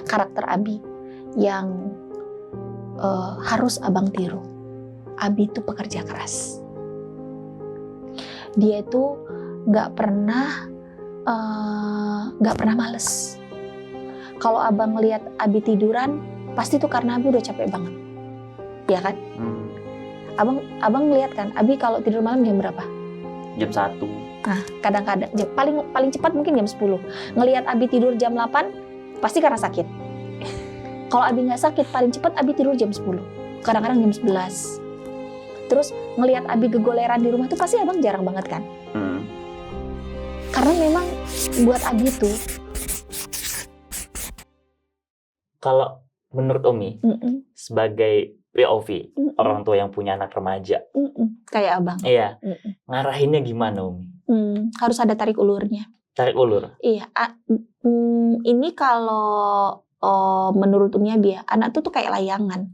karakter Abi yang harus abang tiru. Abi itu pekerja keras. Dia itu nggak pernah males. Kalau abang lihat Abi tiduran, pasti itu karena Abi udah capek banget, ya kan? Abang lihat kan, Abi kalau tidur malam jam berapa? Jam 1. Nah, kadang-kadang paling cepat mungkin jam 10. Ngelihat Abi tidur jam 8, pasti karena sakit. Kalau Abi nggak sakit, paling cepat Abi tidur jam 10. Kadang-kadang jam 11. Terus ngelihat Abi gegoleran di rumah tuh pasti abang jarang banget kan? Karena memang buat Abi tuh. Kalau menurut Umi, sebagai POV, orang tua yang punya anak remaja, kayak abang. Iya, ngarahinnya gimana Umi? Harus ada tarik ulurnya. Tarik ulur? Iya, ini kalau menurut Umi Abi ya, anak tuh kayak layangan.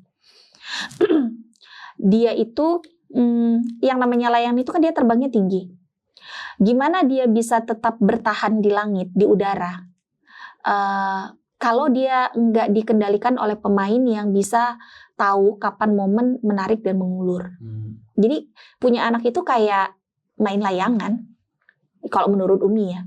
Dia itu, yang namanya layang itu kan dia terbangnya tinggi. Gimana dia bisa tetap bertahan di langit, di udara? Kalau dia nggak dikendalikan oleh pemain yang bisa tahu kapan momen menarik dan mengulur. Jadi punya anak itu kayak main layangan. Kalau menurut Umi ya.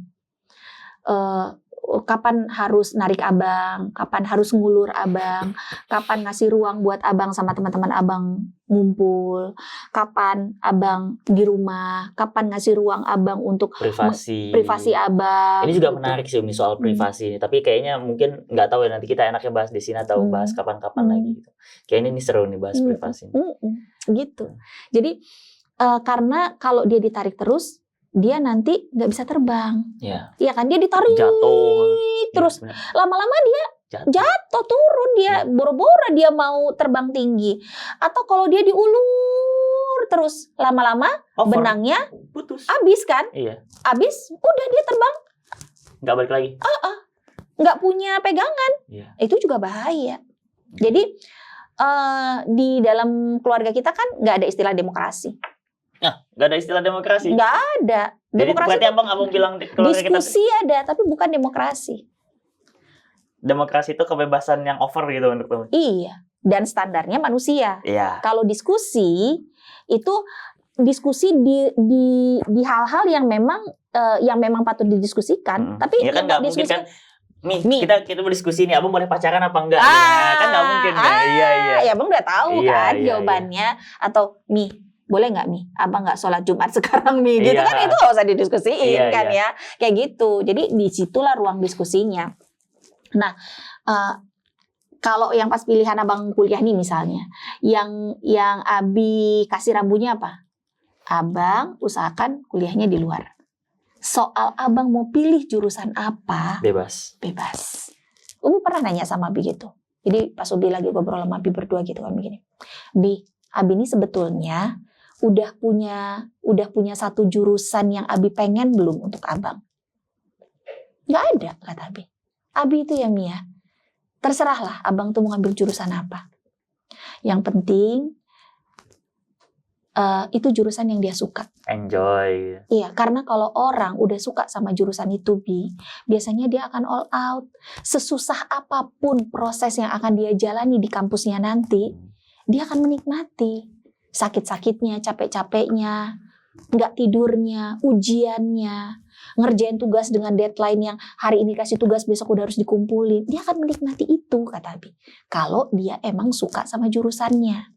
Kapan harus narik abang, kapan harus ngulur abang, kapan ngasih ruang buat abang sama teman-teman abang ngumpul, kapan abang di rumah, kapan ngasih ruang abang untuk privasi abang. Ini juga gitu. menarik sih Umi soal privasi ini, tapi kayaknya mungkin nggak tahu ya, nanti kita enaknya bahas di sini atau bahas kapan-kapan lagi gitu. Kayaknya ini seru nih bahas privasi. Gitu. Jadi karena kalau dia ditarik terus, dia nanti nggak bisa terbang. Iya kan, dia ditarik jatuh terus, lama-lama dia jatuh turun, dia boro-boro dia mau terbang tinggi. Atau kalau dia diulur terus, lama-lama benangnya putus, habis kan? Habis, udah dia terbang nggak balik lagi, nggak punya pegangan. Itu juga bahaya. Jadi di dalam keluarga kita kan nggak ada istilah demokrasi. Nggak ada istilah demokrasi. Nggak ada. Demokrasi. Berarti abang bilang diskusi kita ada, tapi bukan demokrasi. Demokrasi itu kebebasan yang over gitu menurut teman. Iya. Dan standarnya manusia. Kalau diskusi itu diskusi di hal-hal yang memang patut didiskusikan. Tapi ya kan nggak mungkin kan. Kita berdiskusi nih, abang boleh pacaran apa enggak? Kan nggak mungkin. Ya abang udah tahu kan jawabannya. Atau boleh nggak abang nggak sholat Jumat sekarang gitu kan, itu nggak usah didiskusiin kan ya, kayak gitu. Jadi disitulah ruang diskusinya. Nah, kalau yang pas pilihan abang kuliah nih misalnya, yang Abi kasih rambunya apa? Abang usahakan kuliahnya di luar. Soal abang mau pilih jurusan apa? Bebas. Umi pernah nanya sama Abi gitu. Jadi pas Umi lagi ngobrol sama Abi berdua gitu kan begini. Abi ini sebetulnya udah punya satu jurusan yang Abi pengen belum untuk abang? Nggak ada, kata Abi. Abi itu ya Mia, terserahlah abang tuh mau ngambil jurusan apa. Yang penting itu jurusan yang dia suka. Enjoy. Iya, karena kalau orang udah suka sama jurusan itu biasanya dia akan all out. Sesusah apapun proses yang akan dia jalani di kampusnya nanti, dia akan menikmati. Sakit-sakitnya, capek-capeknya, nggak tidurnya, ujiannya, ngerjain tugas dengan deadline yang hari ini kasih tugas besok udah harus dikumpulin. Dia akan menikmati itu, kata Abi. Kalau dia emang suka sama jurusannya.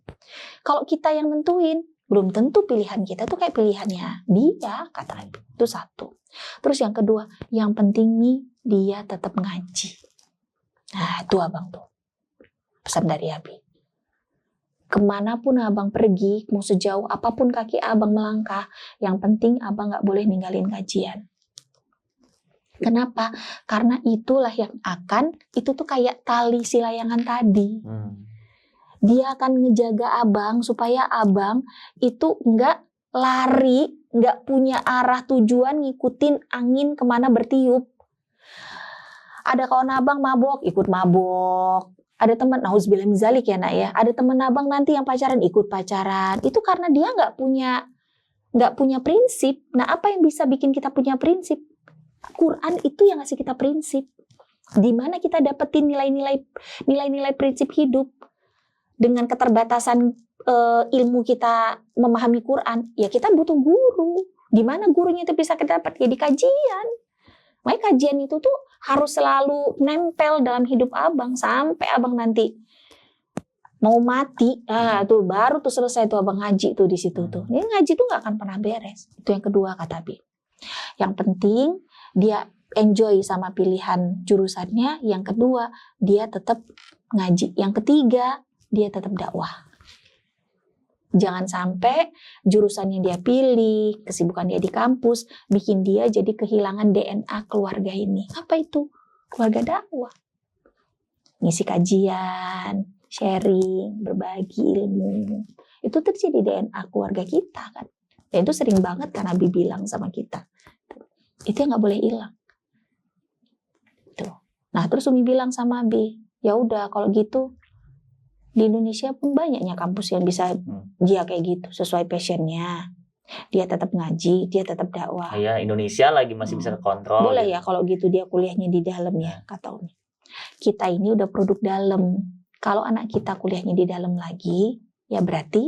Kalau kita yang nentuin, belum tentu pilihan kita tuh kayak pilihannya dia, kata Abi. Itu satu. Terus yang kedua, yang penting dia tetap ngaji. Nah itu abang tuh pesan dari Abi. Kemanapun abang pergi, mau sejauh apapun kaki abang melangkah, yang penting abang gak boleh ninggalin kajian. Kenapa? Karena itulah yang itu tuh kayak tali si layangan tadi. Dia akan ngejaga abang supaya abang itu gak lari, gak punya arah tujuan ngikutin angin kemana bertiup. Ada kawan abang mabok, ikut mabok. Ada teman, nauzubillah min zalik ya nak ya. Ada teman abang nanti yang pacaran, ikut pacaran. Itu karena dia nggak punya prinsip. Nah, apa yang bisa bikin kita punya prinsip? Quran itu yang ngasih kita prinsip. Di mana kita dapetin nilai-nilai prinsip hidup dengan keterbatasan ilmu kita memahami Quran, ya kita butuh guru. Di mana gurunya itu bisa kita dapat? Ya di kajian. Makanya kajian itu tuh harus selalu nempel dalam hidup abang sampai abang nanti mau mati. Tuh baru tuh selesai tuh abang ngaji tuh di situ tuh. Ini ngaji tuh nggak akan pernah beres. Itu yang kedua kata Abi. Yang penting dia enjoy sama pilihan jurusannya. Yang kedua, dia tetap ngaji. Yang ketiga, dia tetap dakwah. Jangan sampai jurusan yang dia pilih, kesibukan dia di kampus, bikin dia jadi kehilangan DNA keluarga ini. Apa itu? Keluarga dakwah. Ngisi kajian, sharing, berbagi ilmu. Itu terjadi DNA keluarga kita kan. Dan itu sering banget kan Abi bilang sama kita. Itu yang nggak boleh hilang. Nah, terus Umi bilang sama Abi, ya udah kalau gitu di Indonesia pun banyaknya kampus yang bisa dia kayak gitu sesuai passionnya. Dia tetap ngaji, dia tetap dakwah. Ya Indonesia lagi masih bisa kontrol. Boleh gitu. ya kalau gitu dia kuliahnya di dalam ya, kata Umi. Kita ini udah produk dalam. Kalau anak kita kuliahnya di dalam lagi, ya berarti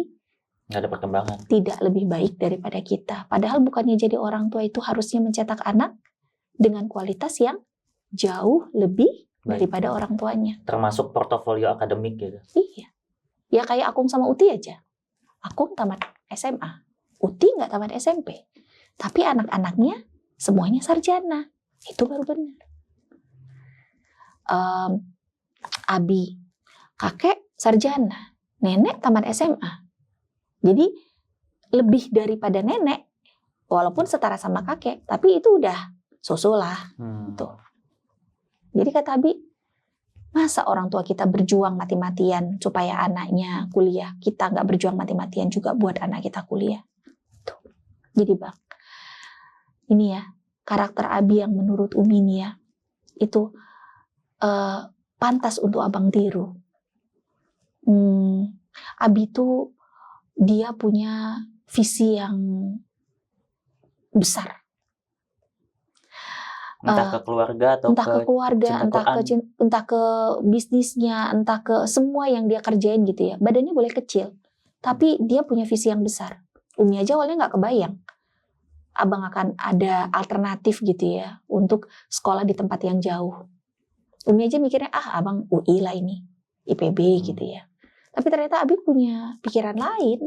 nggak ada perkembangan. Tidak lebih baik daripada kita. Padahal bukannya jadi orang tua itu harusnya mencetak anak dengan kualitas yang jauh lebih daripada orang tuanya. Termasuk portofolio akademik gitu. Iya. Ya kayak Akung sama Uti aja. Akung tamat SMA. Uti nggak tamat SMP. Tapi anak-anaknya semuanya sarjana. Itu baru benar. Abi, kakek sarjana. Nenek tamat SMA. Jadi lebih daripada nenek. Walaupun setara sama kakek. Tapi itu udah sosolah. Tuh. Jadi kata Abi, masa orang tua kita berjuang mati-matian supaya anaknya kuliah, kita nggak berjuang mati-matian juga buat anak kita kuliah. Tuh. Jadi Bang, ini ya karakter Abi yang menurut Umi nih ya, itu pantas untuk Abang tiru. Abi tuh dia punya visi yang besar. Entah ke keluarga atau entah ke keluarga, entah ke bisnisnya, entah ke semua yang dia kerjain gitu ya. Badannya boleh kecil, tapi dia punya visi yang besar. Umi aja awalnya nggak kebayang Abang akan ada alternatif gitu ya untuk sekolah di tempat yang jauh. Umi aja mikirnya Abang UI lah ini, IPB gitu ya. Tapi ternyata Abi punya pikiran lain.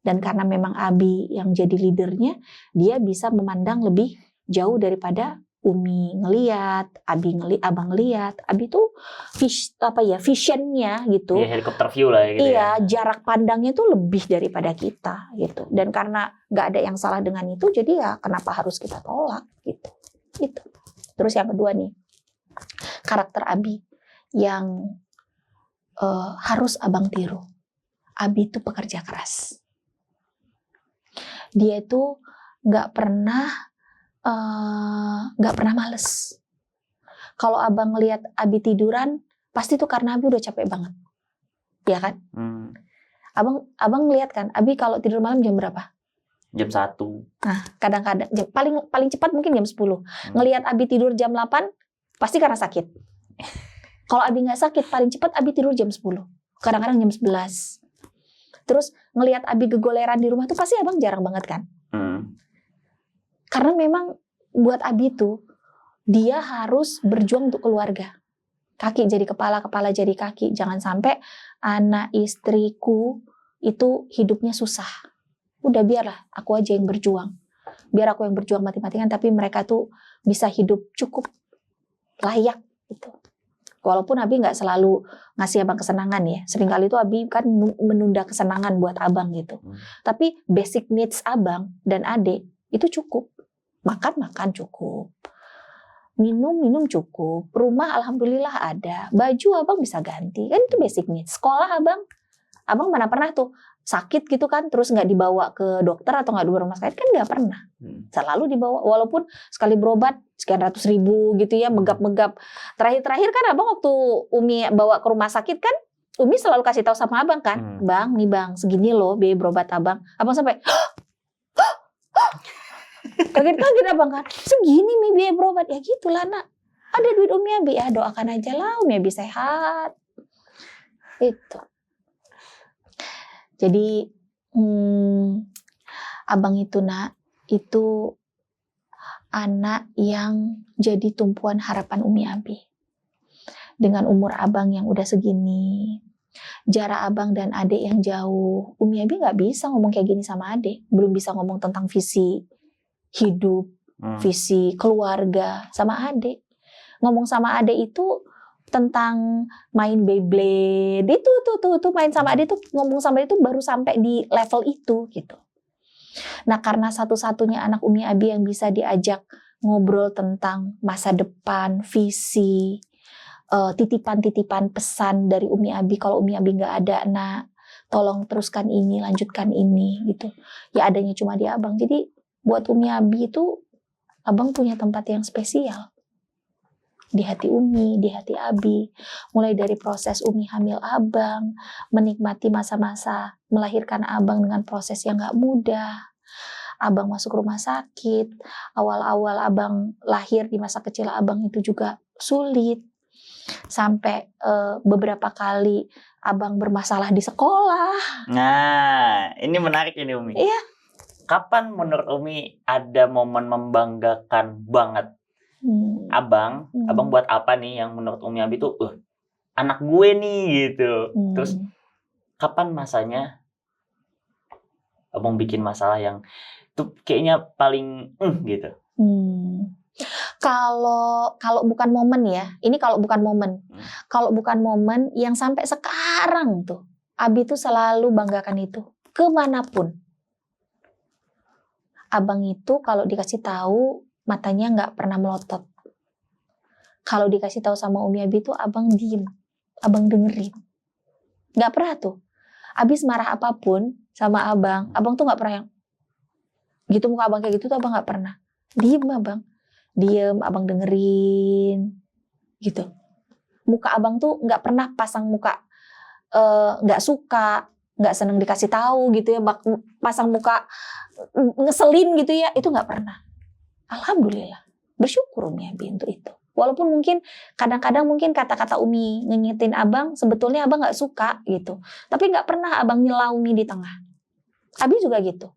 Dan karena memang Abi yang jadi leadernya, dia bisa memandang lebih jauh daripada Umi ngeliat, Abang ngeliat. Abi tuh visionnya gitu. Iya, helikopter view lah ya gitu. Iya, jarak pandangnya tuh lebih daripada kita gitu. Dan karena nggak ada yang salah dengan itu, jadi ya kenapa harus kita tolak gitu. Gitu. Terus yang kedua nih, karakter Abi yang harus Abang tiru. Abi tuh pekerja keras. Dia itu nggak pernah males. Kalau Abang lihat Abi tiduran, pasti tuh karena Abi udah capek banget, ya kan? Abang lihat kan, Abi kalau tidur malam jam berapa? Jam 1. Nah, kadang-kadang paling cepat mungkin jam 10. Ngelihat Abi tidur jam 8, pasti karena sakit. Kalau Abi nggak sakit, paling cepat Abi tidur jam 10. Kadang-kadang jam 11. Terus ngelihat Abi gegoleran di rumah tuh pasti Abang jarang banget kan? Karena memang buat Abi tuh, dia harus berjuang untuk keluarga. Kaki jadi kepala, kepala jadi kaki. Jangan sampai anak istriku itu hidupnya susah. Udah biarlah, aku aja yang berjuang. Biar aku yang berjuang mati-matian, tapi mereka tuh bisa hidup cukup layak gitu. Walaupun Abi nggak selalu ngasih Abang kesenangan ya. Seringkali itu Abi kan menunda kesenangan buat Abang gitu. Tapi basic needs Abang dan adik itu cukup. Makan cukup. Minum cukup. Rumah alhamdulillah ada. Baju Abang bisa ganti. Kan itu basic needs. Sekolah Abang mana pernah tuh sakit gitu kan, terus nggak dibawa ke dokter atau nggak dibawa rumah sakit, kan nggak pernah. Selalu dibawa, walaupun sekali berobat sekian ratus ribu gitu ya, megap-megap. Terakhir kan Abang waktu Umi bawa ke rumah sakit kan, Umi selalu kasih tahu sama Abang kan, Bang, nih Bang, segini loh biaya berobat Abang. Abang sampai kaget Abang kan, segini nih biaya berobat. Ya gitulah nak. ada duit Umi Abi ya, doakan aja lah Umi Abi sehat. Itu. Jadi abang itu nak, itu anak yang jadi tumpuan harapan Umi Abi. Dengan umur abang yang udah segini, jarak abang dan adik yang jauh, Umi Abi nggak bisa ngomong kayak gini sama adik. Belum bisa ngomong tentang visi hidup, visi keluarga sama adik. Ngomong sama adik itu tentang main Beyblade, itu main sama adik tuh, ngomong sama itu baru sampai di level itu gitu. Nah, karena satu-satunya anak Umi Abi yang bisa diajak ngobrol tentang masa depan, visi, titipan-titipan pesan dari Umi Abi, kalau Umi Abi nggak ada, nak, tolong teruskan ini, lanjutkan ini, gitu. Ya adanya cuma di abang. Jadi buat Umi Abi itu, abang punya tempat yang spesial. Di hati Umi, di hati Abi. Mulai dari proses Umi hamil abang, menikmati masa-masa melahirkan abang dengan proses yang nggak mudah. Abang masuk rumah sakit, awal-awal abang lahir di masa kecil abang itu juga sulit. Sampai beberapa kali abang bermasalah di sekolah. Nah, ini menarik ini Umi. Iya. Kapan menurut Umi ada momen membanggakan banget? Abang buat apa nih yang menurut Umi Abi tuh, anak gue nih gitu. Terus kapan masanya abang bikin masalah yang tuh kayaknya paling gitu? Kalau bukan momen ya, ini kalau bukan momen. Kalau bukan momen yang sampai sekarang tuh, Abi tuh selalu banggakan itu, kemanapun. Abang itu kalau dikasih tahu matanya nggak pernah melotot. Kalau dikasih tahu sama Umi Abi tuh abang diem, abang dengerin. Nggak pernah tuh. Abis marah apapun sama abang tuh nggak pernah yang gitu, muka abang kayak gitu tuh abang nggak pernah. Diem abang. Diem, abang dengerin, gitu. Muka abang tuh nggak pernah pasang muka nggak suka, nggak seneng dikasih tahu gitu ya, pasang muka ngeselin gitu ya, itu nggak pernah. Alhamdulillah, bersyukur Umi Abi untuk itu. Walaupun mungkin kadang-kadang mungkin kata-kata Umi ngingetin abang, sebetulnya abang nggak suka gitu, tapi nggak pernah abang nyela Umi di tengah. Abi juga gitu.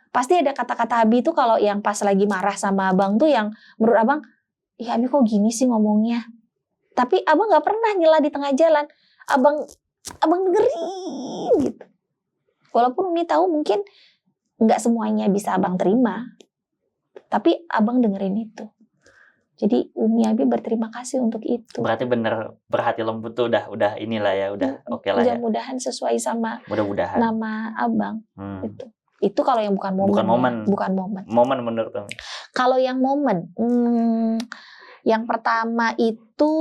Pasti ada kata-kata Abi tuh kalau yang pas lagi marah sama abang tuh yang menurut abang, ya Abi kok gini sih ngomongnya. Tapi abang nggak pernah nyela di tengah jalan. Abang dengerin gitu. Walaupun Umi tahu mungkin nggak semuanya bisa abang terima, tapi abang dengerin itu. Jadi Umi Abi berterima kasih untuk itu. Berarti bener berhati lembut tuh udah inilah ya, udah oke lah ya. Mudah-mudahan sesuai sama mudah-mudahan nama abang gitu. Itu kalau yang bukan momen. Bukan momen. Momen menurut kamu? Kalau yang momen, yang pertama itu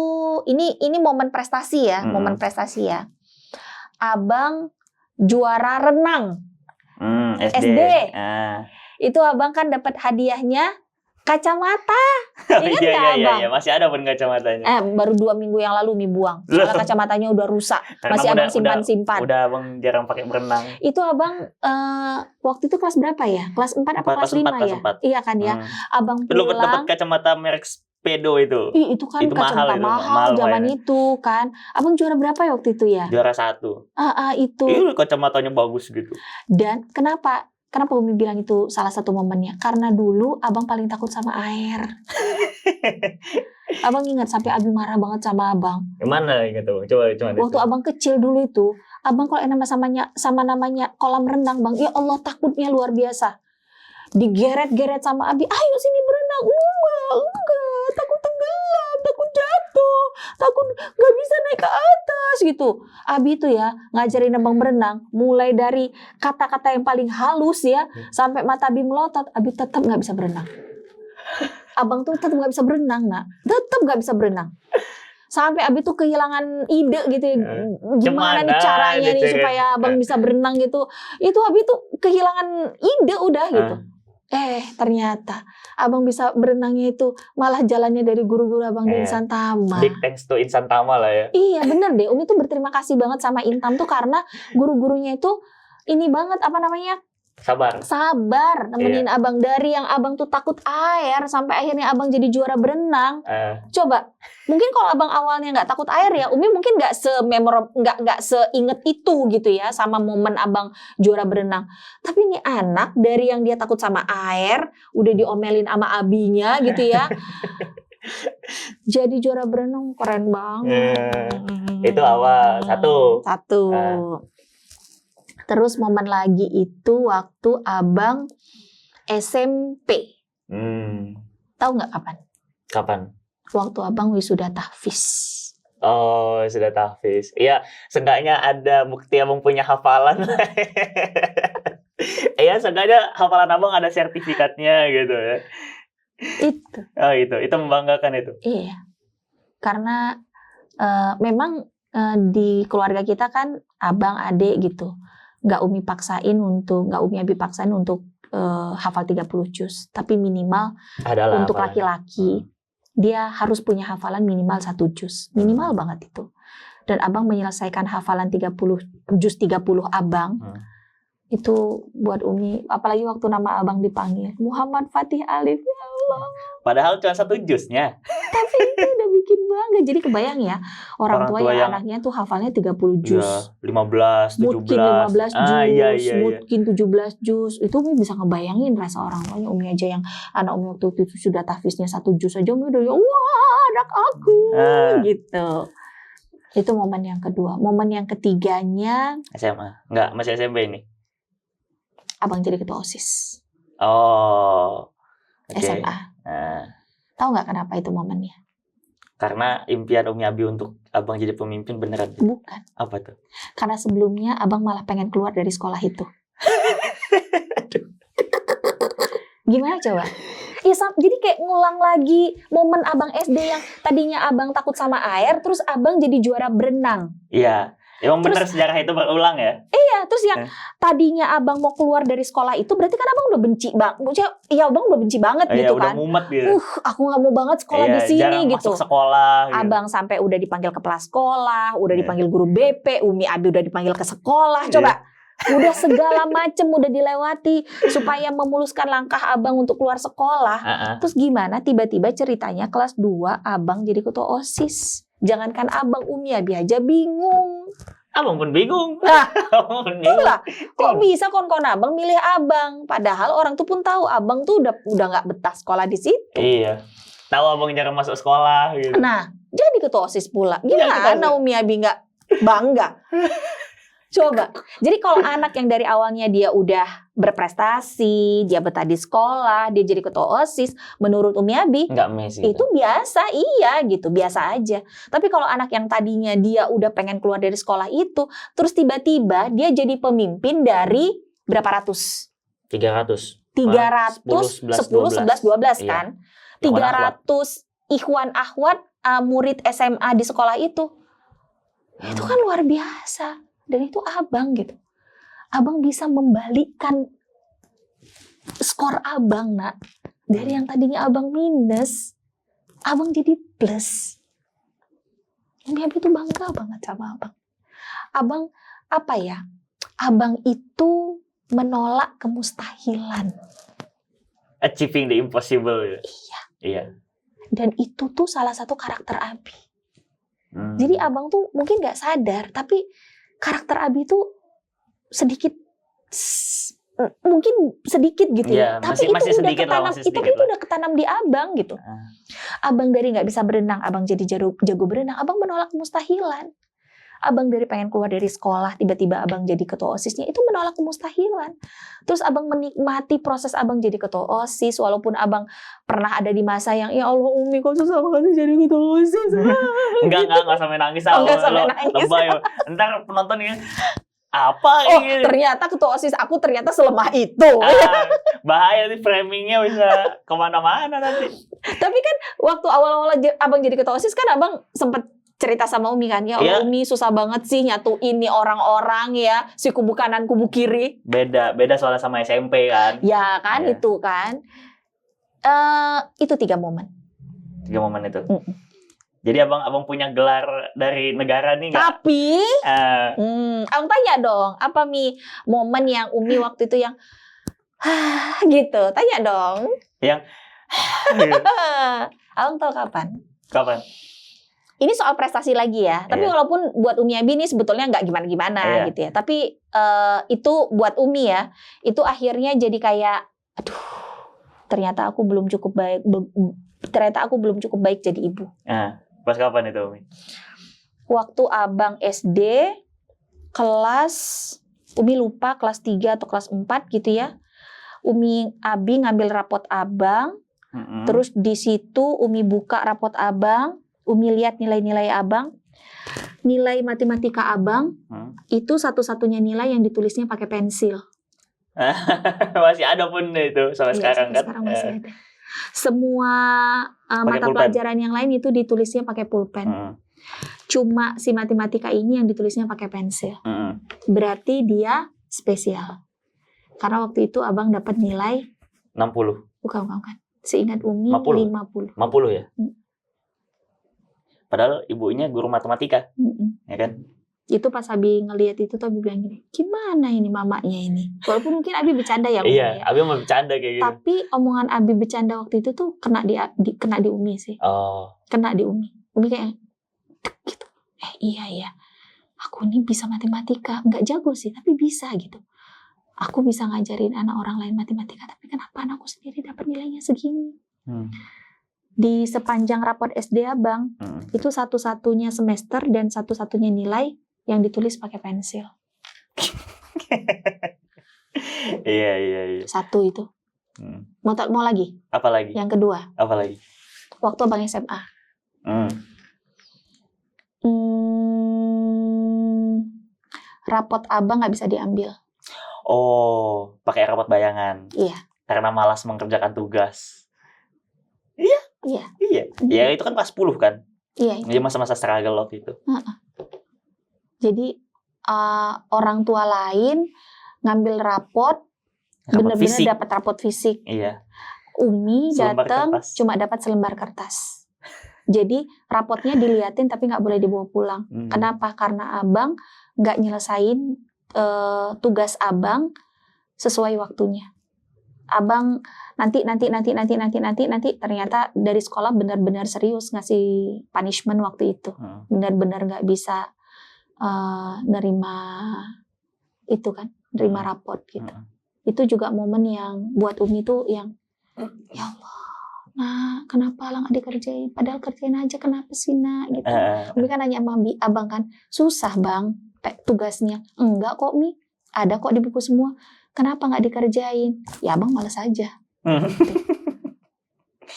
ini momen prestasi ya, momen prestasi ya. Abang juara renang SD. Itu abang kan dapat hadiahnya kacamata. Iya, masih ada pun kacamatanya. Baru 2 minggu yang lalu Umi buang. Soalnya kacamatanya udah rusak. Masih abang simpan-simpan. Udah abang jarang pakai berenang. Itu abang waktu itu kelas berapa ya? Kelas 4 apa kelas 5 ya? 4. Iya kan ya. Abang pulang. Belum dapat kacamata merek Speedo itu. Itu kan kacamata mahal zaman itu kan. Abang juara berapa ya waktu itu ya? Juara 1. Itu. Kacamatanya bagus gitu. Dan kenapa Umi bilang itu salah satu momennya? Karena dulu abang paling takut sama air. Abang ingat sampai Abi marah banget sama abang. Gimana gitu? Coba waktu abang kecil dulu itu, abang kalau sama namanya kolam renang, bang, ya Allah takutnya luar biasa. Digeret-geret sama Abi, ayo sini berenang. Enggak, takut tenggelam, takut jatuh, takut gak bisa naik ke atas gitu. Abi itu ya ngajarin abang berenang, mulai dari kata-kata yang paling halus ya, sampai mata Abi melotot, Abi tetap gak bisa berenang. Abang tuh tetap gak bisa berenang, nak. Tetap gak bisa berenang. Sampai Abi tuh kehilangan ide gitu ya. Gimana nih caranya nih supaya abang bisa berenang gitu. Itu Abi tuh kehilangan ide udah gitu. Ternyata abang bisa berenangnya itu malah jalannya dari guru-guru abang di Insan Tama. Big thanks to Insan Tama lah ya. Iya bener deh, Umi tuh berterima kasih banget sama Intam tuh karena guru-gurunya itu ini banget Sabar nemenin abang, dari yang abang tuh takut air sampai akhirnya abang jadi juara berenang. Coba, mungkin kalau abang awalnya nggak takut air ya, Umi mungkin nggak seinget itu gitu ya sama momen abang juara berenang. Tapi nih anak dari yang dia takut sama air, udah diomelin sama abinya gitu ya, jadi juara berenang, keren banget. Itu awal satu. Terus momen lagi itu waktu abang SMP. Tahu nggak kapan? Kapan? Waktu abang wisuda tahfiz. Oh, sudah tahfiz. Iya, seenggaknya ada bukti abang punya hafalan. Iya, seenggaknya hafalan abang ada sertifikatnya gitu ya. Itu. Oh, itu membanggakan itu. Iya. Karena memang di keluarga kita kan abang, adik gitu. Nggak Umi Abi paksain untuk hafal 30 juz. Tapi minimal adalah untuk hafalan. Laki-laki dia harus punya hafalan minimal 1 juz. Minimal banget itu. Dan abang menyelesaikan hafalan 30 juz 30 abang. Itu buat Umi, apalagi waktu nama abang dipanggil Muhammad Fatih Alif, ya Allah. Padahal cuma 1 juznya. Tapi itu udah bikin bangga. Jadi kebayang ya, orang tua yang anaknya tuh hafalnya 30 juz. Ya, 15, 17. Mungkin 15 juz, Iya. mungkin 17 juz. Itu Umi bisa ngebayangin rasa orang tuanya. Umi aja yang anak Umi waktu itu sudah tahfiznya 1 juz aja, Umi udah ya, wah anak aku gitu. Itu momen yang kedua. Momen yang ketiganya SMA. Enggak, masih SMP ini. abang jadi ketua OSIS. Oh. Okay. SMA. Tahu nggak kenapa itu momennya? Karena impian Umi Abi untuk abang jadi pemimpin beneran? Bukan. Apa tuh? Karena sebelumnya abang malah pengen keluar dari sekolah itu. Gimana coba? Ya, jadi kayak ngulang lagi momen abang SD yang tadinya abang takut sama air, terus abang jadi juara berenang. Iya. Emang bener sejarah itu berulang ya? Iya, terus yang tadinya abang mau keluar dari sekolah itu berarti kan abang udah benci banget. Iya, abang udah benci banget gitu kan. Udah mumet gitu. Aku nggak mau banget sekolah di sini jarang gitu. Masuk sekolah. Gitu. Abang sampai udah dipanggil kepala sekolah, udah dipanggil guru BP, Umi Abi udah dipanggil ke sekolah. Coba, udah segala macem udah dilewati supaya memuluskan langkah abang untuk keluar sekolah. Terus gimana? Tiba-tiba ceritanya kelas 2 abang jadi ketua OSIS. Jangankan abang, Umi Abi aja bingung. Abang pun bingung. Itulah, kok bisa kon-kon abang milih abang? Padahal orang tuh pun tahu abang tuh udah nggak betah sekolah di situ. Iya. Tahu abang jarang masuk sekolah gitu. Nah, jadi ketua OSIS pula. Gimana Umi Abi nggak bangga? Coba. Jadi kalau anak yang dari awalnya dia udah berprestasi, dia betah di sekolah, dia jadi ketua OSIS, menurut Umi Abi itu biasa, iya gitu, biasa aja. Tapi kalau anak yang tadinya dia udah pengen keluar dari sekolah itu, terus tiba-tiba dia jadi pemimpin dari berapa ratus? 300. 10, 11, 12 kan? Iya. 300 ikhwan akhwat murid SMA di sekolah itu. Itu kan luar biasa. Dan itu abang gitu. Abang bisa membalikkan skor abang, nak. Dari yang tadinya abang minus, abang jadi plus. Umi Abi itu bangga banget sama abang. Abang, apa ya? Abang itu menolak kemustahilan. Achieving the impossible. Iya. Dan itu tuh salah satu karakter Abi. Jadi abang tuh mungkin gak sadar, tapi karakter Abi tuh mungkin sedikit gitu ya. Tapi masih itu udah sedikit ketanam, itu udah ketanam di abang gitu. Abang dari nggak bisa berenang, abang jadi jago berenang. Abang menolak kemustahilan. Abang dari pengen keluar dari sekolah, tiba-tiba abang jadi ketua OSISnya, itu menolak kemustahilan. Terus abang menikmati proses abang jadi ketua OSIS, walaupun abang pernah ada di masa yang, ya Allah Umi kok susah banget jadi ketua OSIS. Enggak sampai nangis. Enggak sampai nangis. Lebay. Ntar penontonnya apa ini? Ternyata ketua OSIS aku ternyata selemah itu. Bahaya nih, framingnya bisa kemana-mana nanti. Tapi kan waktu awal-awal abang jadi ketua OSIS kan abang sempat cerita sama Umi kan, ya Allah Umi susah banget sih nyatuin nih orang-orang ya, si kubu kanan kubu kiri. Beda soalnya sama SMP kan. Ya kan, itu kan. Itu 3 momen. 3 momen itu. Jadi abang punya gelar dari negara nih nggak? Tapi, abang tanya dong, apa Mi momen yang Umi waktu itu yang Gitu. Tanya dong. Yang Abang tahu kapan? kapan? Ini soal prestasi lagi ya. Tapi Iya. walaupun buat Umi Abi ini sebetulnya nggak gimana-gimana Iya. gitu ya. Tapi itu buat Umi ya. Itu akhirnya jadi kayak, aduh, ternyata aku belum cukup baik. Ternyata aku belum cukup baik jadi ibu. Nah, pas kapan itu, Umi? Waktu abang SD, kelas, Umi lupa kelas 3 atau kelas 4 gitu ya. Umi Abi ngambil rapot abang. Terus di situ Umi buka rapot abang. Umi lihat nilai-nilai abang, nilai matematika abang, itu satu-satunya nilai yang ditulisnya pakai pensil. Masih ada pun itu sampai sekarang kan? Sekarang masih ada. Semua mata pulpen. pelajaran yang lain itu ditulisnya pakai pulpen. Cuma si matematika ini yang ditulisnya pakai pensil. Berarti dia spesial. Karena waktu itu abang dapat nilai 60. Bukan. Seingat Umi 50 ya? Padahal ibunya guru matematika, ya kan? Itu pas Abi ngelihat itu tuh Abi bilang gini, gimana ini mamanya ini? Walaupun mungkin Abi bercanda ya. Iya, ya. Abi mau bercanda kayak gitu. Tapi omongan Abi bercanda waktu itu tuh kena di Umi sih. Kena di Umi. Umi kayak gitu. Iya. Aku ini bisa matematika, nggak jago sih, tapi bisa gitu. Aku bisa ngajarin anak orang lain matematika, tapi kenapa anakku sendiri dapat nilainya segini? Di sepanjang rapor SD abang, itu satu-satunya semester dan satu-satunya nilai yang ditulis pakai pensil. Iya. Satu itu. Mau lagi? Apa lagi? Yang kedua. Apa lagi? Waktu abang SMA. Rapot abang nggak bisa diambil. Oh, pakai rapot bayangan. Iya. Karena malas mengerjakan tugas. Iya. Ya itu kan pas 10 kan? Iya. Jadi masa-masa struggle waktu itu. Jadi orang tua lain ngambil rapot benar-benar dapat rapot fisik. Iya. Umi datang cuma dapat selembar kertas. Jadi rapotnya diliatin tapi nggak boleh dibawa pulang. Kenapa? Karena abang nggak nyelesain tugas abang sesuai waktunya. Abang nanti ternyata dari sekolah benar-benar serius ngasih punishment waktu itu. Benar-benar nggak bisa nerima itu kan, nerima rapot gitu. Itu juga momen yang buat Umi tuh yang ya Allah, nah kenapa lah nggak dikerjain? Padahal kerjain aja, kenapa sih nak gitu. Umi kan nanya sama abang kan, susah bang tugasnya. Enggak kok Mi, ada kok di buku semua. Kenapa nggak dikerjain? Ya abang malas aja. Gitu.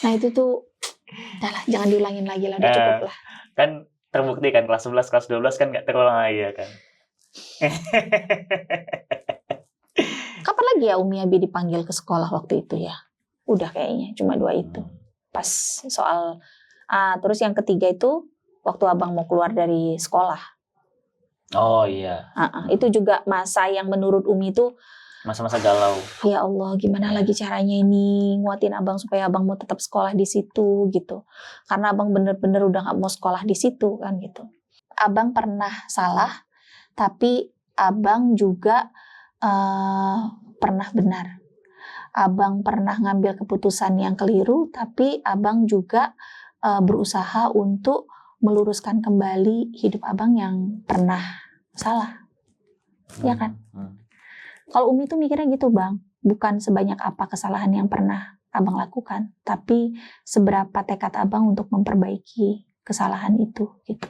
Nah itu tuh, udahlah jangan diulangin lagi lah, udah cukup lah. Kan terbukti kan kelas 11, kelas 12 kan nggak terulang lagi ya kan. Kapan lagi ya Umi Abi dipanggil ke sekolah waktu itu ya? Udah kayaknya cuma 2 itu. Pas soal terus yang ketiga itu waktu abang mau keluar dari sekolah. Oh iya. Itu juga masa yang menurut Umi itu masa-masa galau. Ya Allah, gimana lagi caranya ini nguatin abang supaya abang mau tetap sekolah di situ gitu. Karena abang bener-bener udah nggak mau sekolah di situ kan gitu. Abang pernah salah, tapi abang juga pernah benar. Abang pernah ngambil keputusan yang keliru, tapi abang juga berusaha untuk meluruskan kembali hidup abang yang pernah salah. Ya kan? Kalau Umi tuh mikirnya gitu bang, bukan sebanyak apa kesalahan yang pernah abang lakukan, tapi seberapa tekad abang untuk memperbaiki kesalahan itu gitu.